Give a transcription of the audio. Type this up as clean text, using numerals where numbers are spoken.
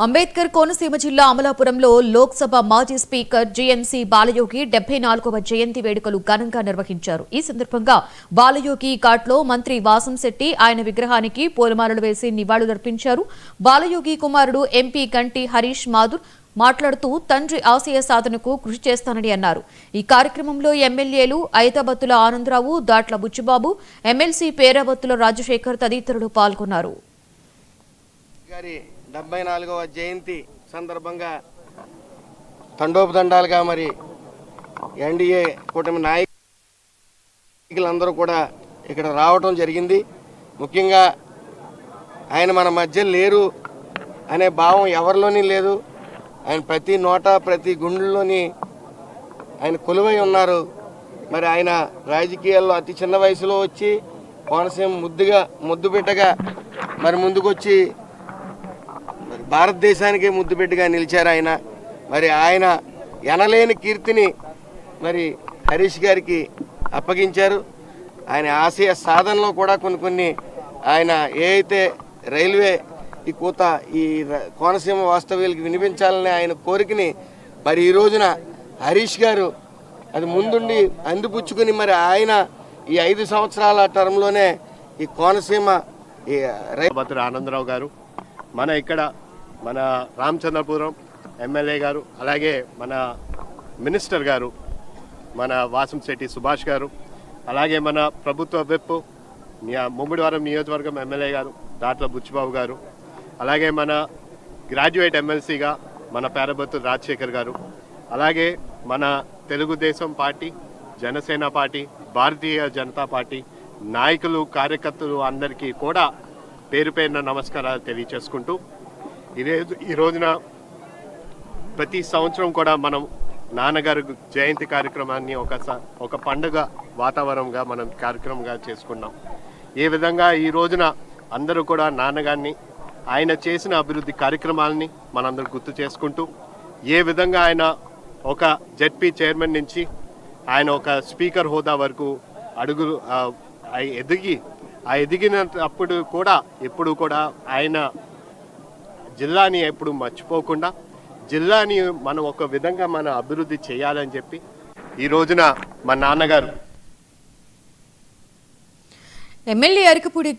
అంబేద్కర్ కోనసీమ జిల్లా అమలాపురంలో లోక్సభ మాజీ స్పీకర్ జీఎంసీ బాలయోగి 74వ జయంతి వేడుకలు ఘనంగా నిర్వహించారు. ఈ సందర్భంగా బాలయోగి ఘాట్లో మంత్రి వాసంశెట్టి ఆయన విగ్రహానికి పూలమాలలు వేసి నివాళులర్పించారు. బాలయోగి కుమారుడు ఎంపీ గంటి హరీష్ మాథుర్ మాట్లాడుతూ తండ్రి ఆశయ సాధనకు కృషి చేస్తానని అన్నారు. ఈ కార్యక్రమంలో ఎమ్మెల్యేలు ఐతాబత్తుల ఆనందరావు, దాట్ల బుచ్చిబాబు, ఎమ్మెల్సీ పేరాబత్తుల రాజశేఖర్ తదితరులు పాల్గొన్నారు. 74వ జయంతి సందర్భంగా తండోపతండాలుగా మరి ఎన్డీఏ కూటమి నాయకులందరూ కూడా ఇక్కడ రావటం జరిగింది. ముఖ్యంగా ఆయన మన మధ్య లేరు అనే భావం ఎవరిలోని లేదు. ఆయన ప్రతి నోట ప్రతి గుండెల్లోని ఆయన కొలువై ఉన్నారు. మరి ఆయన రాజకీయాల్లో అతి చిన్న వయసులో వచ్చి కోనసీమ ముద్దు బిడ్డగా మరి ముందుకొచ్చి భారతదేశానికి ముద్దుబిడ్డగా నిలిచారు ఆయన. మరి ఆయన ఎనలేని కీర్తిని మరి హరీష్ గారికి అప్పగించారు. ఆయన ఆశయ సాధనలో కూడా కొన్ని ఆయన ఏ రైల్వే ఈ కూత ఈ కోనసీమ వాస్తవ్యులకి వినిపించాలనే ఆయన కోరికని మరి ఈ రోజున హరీష్ గారు అది ముందుండి అందిపుచ్చుకుని మరి ఆయన ఈ 5 సంవత్సరాల టర్మ్లోనే ఈ కోనసీమ ఐతాబత్తుల ఆనందరావు గారు, మన రామచంద్రపురం ఎమ్మెల్యే గారు, అలాగే మన మినిస్టర్ గారు మన వాసంశెట్టి సుభాష్ గారు, అలాగే మన ప్రభుత్వ విప్ ముమ్మిడివరం నియోజకవర్గం ఎమ్మెల్యే గారు దాట్ల బుచ్చిబాబు గారు, అలాగే మన గ్రాడ్యుయేట్ ఎమ్మెల్సీగా మన పేరాబత్తుల రాజశేఖర్ గారు, అలాగే మన Telugu Desam party, Janasena party, Bharatiya Janata party నాయకులు, కార్యకర్తలు అందరికీ కూడా పేరు పేరున నమస్కారాలు తెలియచేసుకుంటూ ఈ రోజున ప్రతి సంవత్సరం కూడా మనం నాన్నగారు జయంతి కార్యక్రమాన్ని ఒక పండుగ వాతావరణంగా మనం కార్యక్రమంగా చేసుకున్నాం. ఏ విధంగా ఈ రోజున అందరూ కూడా నాన్నగారిని ఆయన చేసిన అభివృద్ధి కార్యక్రమాలని మనందరూ గుర్తు చేసుకుంటూ, ఏ విధంగా ఆయన ఒక జెడ్పీ చైర్మన్ నుంచి ఆయన ఒక స్పీకర్ హోదా వరకు ఎదిగినప్పుడు కూడా ఎప్పుడు కూడా ఆయన జిల్లాని ఎప్పుడు మర్చిపోకుండా జిల్లాని మనం ఒక విధంగా మనం అభివృద్ధి చేయాలని చెప్పి ఈ రోజున మా నాన్నగారు ఎమ్మెల్యే అరకపూడి